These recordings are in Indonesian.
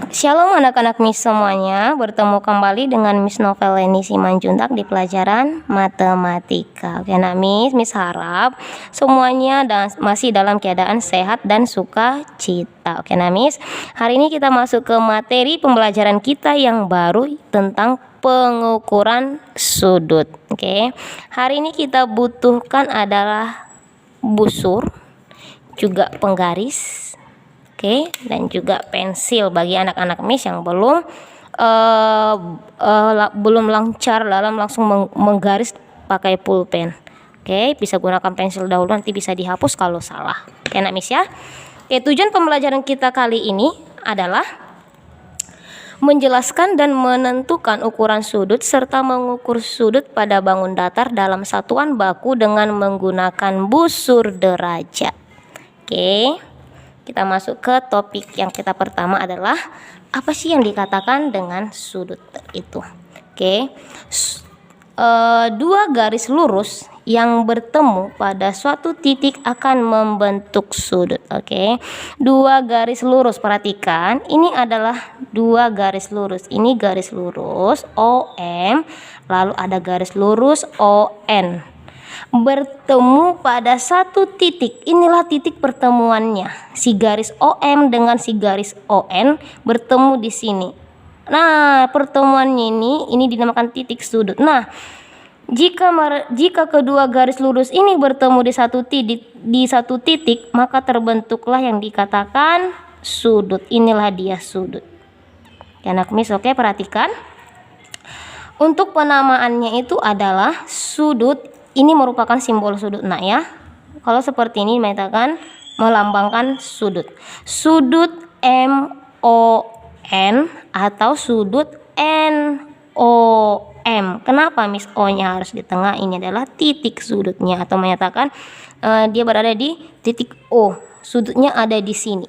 Shalom anak-anak Miss semuanya, bertemu kembali dengan Miss Noveleni Simanjuntak di pelajaran matematika. Oke, nah Miss harap semuanya masih dalam keadaan sehat dan sukacita. Oke, nah Miss, hari ini kita masuk ke materi pembelajaran kita yang baru tentang pengukuran sudut. Oke, hari ini kita butuhkan adalah busur, juga penggaris. Oke, dan juga pensil bagi anak-anak Miss yang belum lancar dalam langsung menggaris pakai pulpen. Oke, bisa gunakan pensil dahulu, nanti bisa dihapus kalau salah. Oke, anak Miss ya. Oke, tujuan pembelajaran kita kali ini adalah menjelaskan dan menentukan ukuran sudut serta mengukur sudut pada bangun datar dalam satuan baku dengan menggunakan busur derajat. Oke. Kita masuk ke topik yang kita pertama adalah apa sih yang dikatakan dengan sudut itu. Oke. Dua garis lurus yang bertemu pada suatu titik akan membentuk sudut. Oke. Dua garis lurus, perhatikan, ini adalah dua garis lurus. Ini garis lurus OM, lalu ada garis lurus ON. Bertemu pada satu titik. Inilah titik pertemuannya. Si garis OM dengan si garis ON bertemu di sini. Nah, pertemuannya ini dinamakan titik sudut. Nah, jika kedua garis lurus ini bertemu di satu titik, maka terbentuklah yang dikatakan sudut. Inilah dia sudut. Ya, anak Miss, oke, perhatikan. Untuk penamaannya itu adalah sudut. Ini merupakan simbol sudut, nak ya. Kalau seperti ini mengatakan melambangkan sudut. Sudut MON atau sudut NOM. Kenapa Miss O-nya harus di tengah? Ini adalah titik sudutnya atau menyatakan dia berada di titik O. Sudutnya ada di sini.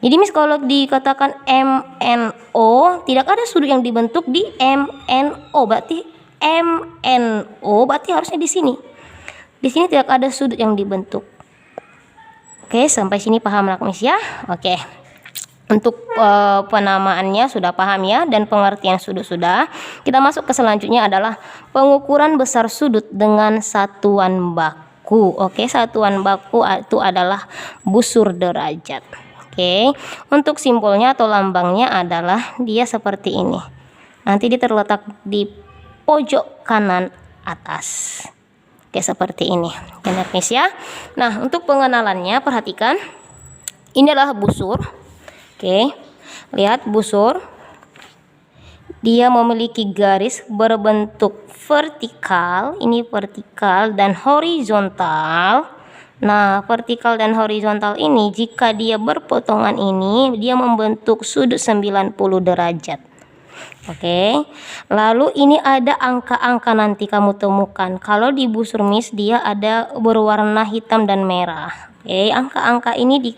Jadi Miss kalau dikatakan MNO, tidak ada sudut yang dibentuk di MNO, berarti MNO berarti harusnya di sini. Di sini tidak ada sudut yang dibentuk. Oke, sampai sini paham anak Miss ya? Oke. Untuk penamaannya sudah paham ya, dan pengertian sudut sudah. Kita masuk ke selanjutnya adalah pengukuran besar sudut dengan satuan baku. Oke, satuan baku itu adalah busur derajat. Oke. Untuk simbolnya atau lambangnya adalah dia seperti ini. Nanti dia terletak di pojok kanan atas. Oke, seperti ini. Anak Miss ya. Nah, untuk pengenalannya perhatikan. Ini adalah busur. Oke. Lihat busur. Dia memiliki garis berbentuk vertikal, ini vertikal dan horizontal. Nah, vertikal dan horizontal ini jika dia berpotongan ini, dia membentuk sudut 90 derajat. Oke, lalu ini ada angka-angka nanti kamu temukan. Kalau di busur Miss dia ada berwarna hitam dan merah. Oke, angka-angka ini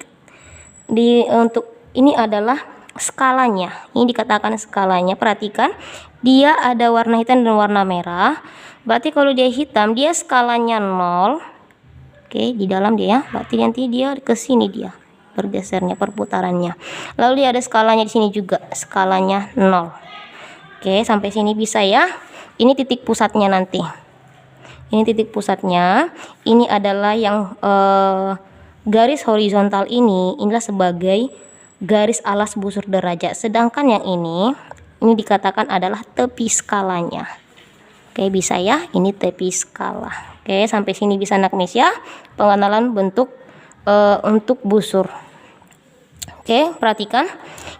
untuk ini adalah skalanya. Ini dikatakan skalanya. Perhatikan, dia ada warna hitam dan warna merah. Berarti kalau dia hitam, dia skalanya 0. Oke, di dalam dia. Berarti nanti dia ke sini dia bergesernya, perputarannya. Lalu dia ada skalanya di sini juga, skalanya 0. Oke, sampai sini bisa ya. Ini titik pusatnya nanti. Ini titik pusatnya. Ini adalah yang garis horizontal inilah sebagai garis alas busur derajat. Sedangkan yang ini dikatakan adalah tepi skalanya. Oke, bisa ya. Ini tepi skala. Oke, sampai sini bisa anak Miss ya. Pengenalan bentuk untuk busur. Oke, perhatikan.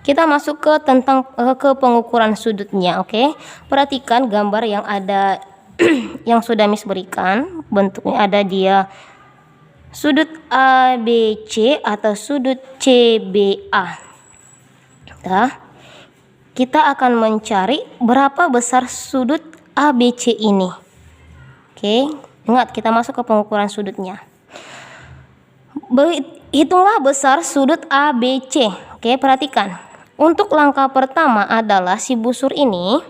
Kita masuk ke pengukuran sudutnya. Oke, perhatikan gambar yang ada yang sudah Miss berikan. Bentuknya ada dia sudut ABC atau sudut CBA. Nah, kita akan mencari berapa besar sudut ABC ini. Oke, ingat kita masuk ke pengukuran sudutnya. Hitunglah besar sudut ABC. Oke, perhatikan. Untuk langkah pertama adalah si busur ini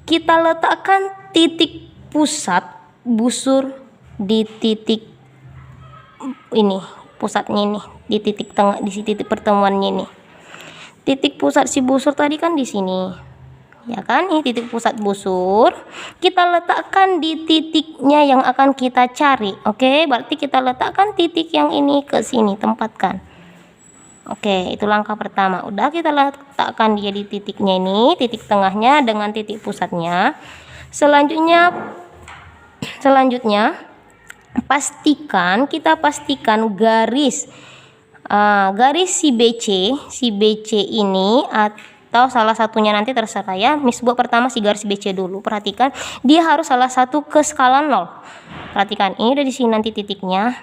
kita letakkan titik pusat busur di titik ini. pusatnya ini di titik tengah, di titik pertemuannya ini. Titik pusat si busur tadi kan di sini, ya kan? Ini titik pusat busur. Kita letakkan di titiknya yang akan kita cari. Oke, berarti kita letakkan titik yang ini ke sini, tempatkan. Oke, itu langkah pertama. Udah, kita letakkan dia di titiknya ini, titik tengahnya dengan titik pusatnya. Selanjutnya kita pastikan garis si BC ini, atau salah satunya nanti terserah ya. Miss buat pertama si garis BC dulu. Perhatikan, dia harus salah satu ke skala 0. Perhatikan, ini udah di sini nanti titiknya.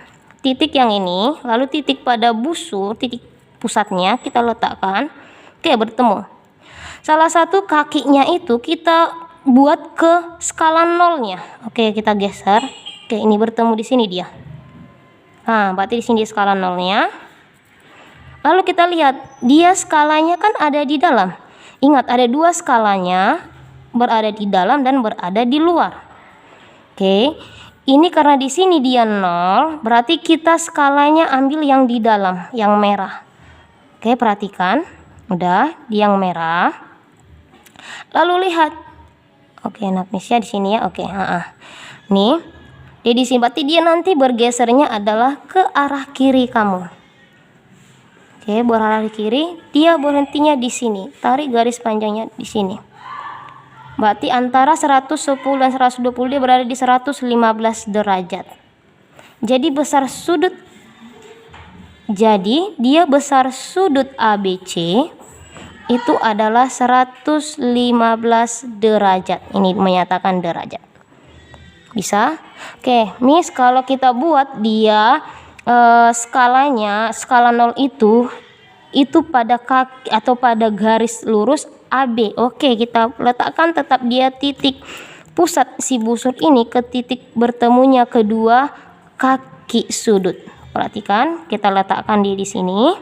Titik yang ini, lalu titik pada busur, titik pusatnya kita letakkan. Oke, bertemu. Salah satu kakinya itu kita buat ke skala 0-nya. Oke, kita geser. Oke, ini bertemu di sini dia. Nah, berarti di sini skala 0-nya. Lalu kita lihat, dia skalanya kan ada di dalam. Ingat, ada 2 skalanya, berada di dalam dan berada di luar. Oke, ini karena di sini dia 0, berarti kita skalanya ambil yang di dalam, yang merah. Oke, perhatikan. Udah, di yang merah. Lalu lihat. Oke, Nagnesia di sini ya. Oke, nih, dia di sini, berarti dia nanti bergesernya adalah ke arah kiri kamu. Oke, berarah di kiri, dia berhentinya di sini. Tarik garis panjangnya di sini. Berarti antara 110 dan 120 dia berada di 115 derajat. Jadi dia besar sudut ABC itu adalah 115 derajat. Ini menyatakan derajat. Bisa? Oke, Miss, kalau kita buat dia skalanya, skala 0 itu pada kaki atau pada garis lurus AB. Oke, kita letakkan tetap dia titik pusat si busur ini ke titik bertemunya kedua kaki sudut. Perhatikan, kita letakkan dia di sini.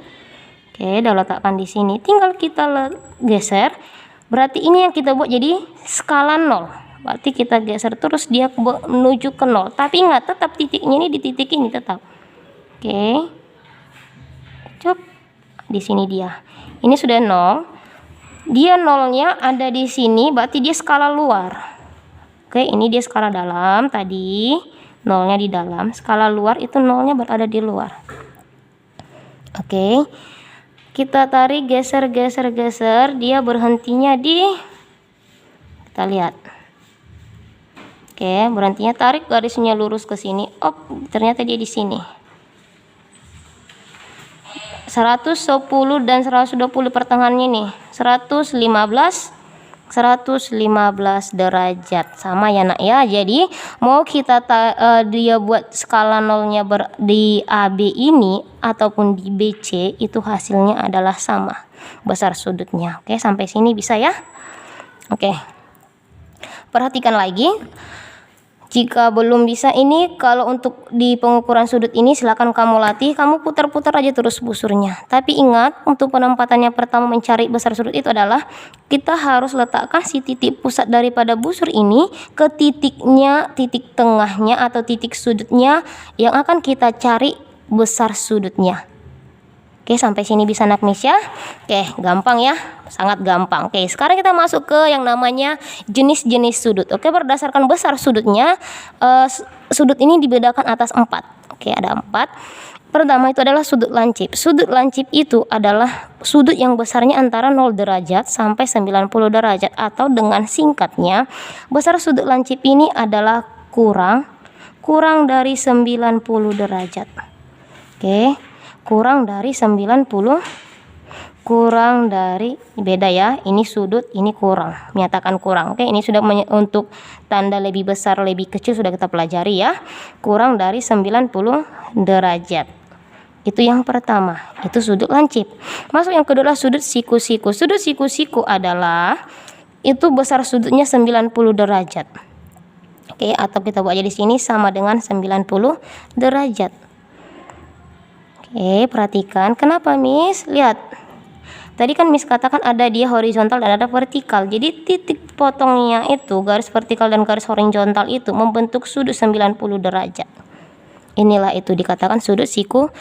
Oke, udah letakkan di sini. Tinggal kita geser. Berarti ini yang kita buat jadi skala 0. Berarti kita geser terus dia menuju ke 0. Tapi ingat, tetap titiknya ini di titik ini tetap. Oke. Cop. Di sini dia. Ini sudah 0. Dia 0-nya ada di sini, berarti dia skala luar. Oke, ini dia skala dalam tadi. 0-nya di dalam. Skala luar itu 0-nya berada di luar. Oke. Kita tarik, geser, dia berhentinya di, kita lihat. Oke, berhentinya, tarik garisnya lurus ke sini. Ternyata dia di sini. 110 dan 120 pertengahannya nih. 115 derajat. Sama ya nak ya. Jadi mau kita dia buat skala 0-nya di AB ini ataupun di BC, itu hasilnya adalah sama besar sudutnya. Oke, sampai sini bisa ya. Oke, perhatikan lagi. Jika belum bisa ini, kalau untuk di pengukuran sudut ini silakan kamu latih, kamu putar-putar aja terus busurnya. Tapi ingat, untuk penempatannya pertama mencari besar sudut itu adalah kita harus letakkan si titik pusat daripada busur ini ke titiknya, titik tengahnya atau titik sudutnya yang akan kita cari besar sudutnya. Oke, sampai sini bisa Nagnesia? Oke, gampang ya, sangat gampang. Oke, sekarang kita masuk ke yang namanya jenis-jenis sudut. Oke, berdasarkan besar sudutnya, sudut ini dibedakan atas 4. Oke, ada 4. Pertama itu adalah sudut lancip. Sudut lancip itu adalah sudut yang besarnya antara 0 derajat sampai 90 derajat, atau dengan singkatnya, besar sudut lancip ini adalah kurang dari 90 derajat. Oke. Kurang dari 90, beda ya, ini sudut, ini kurang, menyatakan kurang. Oke, ini sudah untuk tanda lebih besar lebih kecil sudah kita pelajari ya. Kurang dari 90 derajat, itu yang pertama, itu sudut lancip. Masuk yang kedua adalah sudut siku-siku. Sudut siku-siku adalah itu besar sudutnya 90 derajat. Oke, atau kita buat aja di sini sama dengan 90 derajat. Oke, perhatikan. Kenapa, Miss? Lihat. Tadi kan Miss katakan ada dia horizontal dan ada vertikal. Jadi titik potongnya itu, garis vertikal dan garis horizontal itu membentuk sudut 90 derajat. Inilah itu dikatakan sudut siku.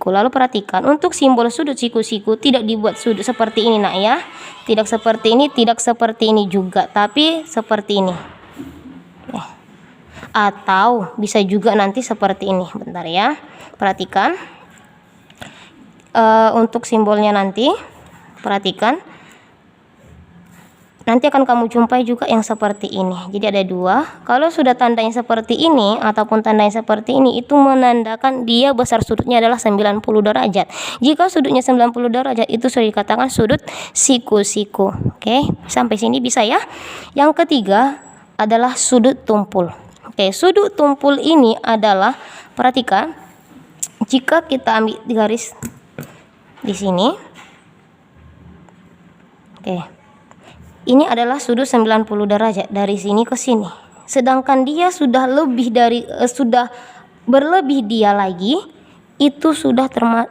Lalu perhatikan, untuk simbol sudut siku tidak dibuat sudut seperti ini nak ya. Tidak seperti ini, tidak seperti ini juga, tapi seperti ini. Atau bisa juga nanti seperti ini. Bentar ya. Perhatikan. Untuk simbolnya nanti, perhatikan. Nanti akan kamu jumpai juga yang seperti ini. Jadi ada dua. Kalau sudah tandanya seperti ini ataupun tandanya seperti ini, itu menandakan dia besar sudutnya adalah 90 derajat. Jika sudutnya 90 derajat, itu sudah dikatakan sudut siku. Oke, sampai sini bisa ya. Yang ketiga adalah sudut tumpul. Oke, sudut tumpul ini adalah, perhatikan, jika kita ambil garis di sini. Oke. Ini adalah sudut 90 derajat dari sini ke sini. Sedangkan dia sudah berlebih dia lagi, itu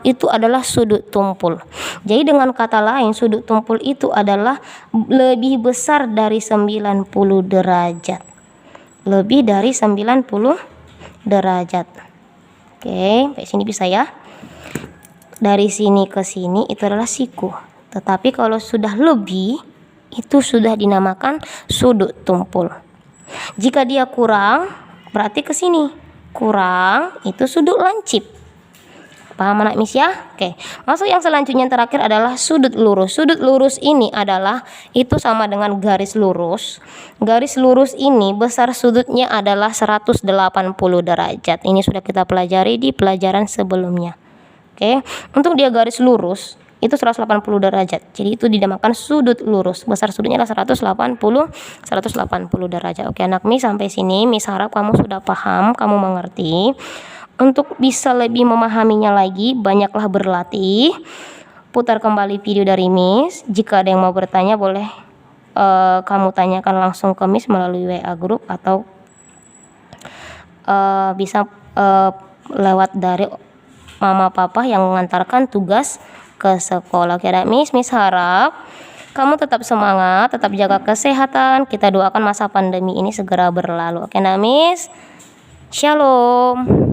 itu adalah sudut tumpul. Jadi dengan kata lain, sudut tumpul itu adalah lebih besar dari 90 derajat. Lebih dari 90 derajat. Oke, sampai sini bisa ya. Dari sini ke sini itu adalah siku. Tetapi kalau sudah lebih, itu sudah dinamakan sudut tumpul. Jika dia kurang, berarti ke sini. Kurang, itu sudut lancip. Paham anak Miss ya? Oke. Masuk yang selanjutnya, yang terakhir adalah sudut lurus. Sudut lurus ini adalah, itu sama dengan garis lurus. Garis lurus ini besar sudutnya adalah 180 derajat. Ini sudah kita pelajari di pelajaran sebelumnya. Oke. Untuk dia garis lurus, itu 180 derajat. Jadi itu dinamakan sudut lurus. Besar sudutnya adalah 180 derajat. Oke anak Miss, sampai sini Miss harap kamu sudah paham, kamu mengerti. Untuk bisa lebih memahaminya lagi, banyaklah berlatih. Putar kembali video dari Miss. Jika ada yang mau bertanya, boleh kamu tanyakan langsung ke Miss melalui WA group, atau bisa lewat dari mama papa yang mengantarkan tugas ke sekolah. Kira Miss harap kamu tetap semangat, tetap jaga kesehatan. Kita doakan masa pandemi ini segera berlalu. Oke, Miss. Shalom.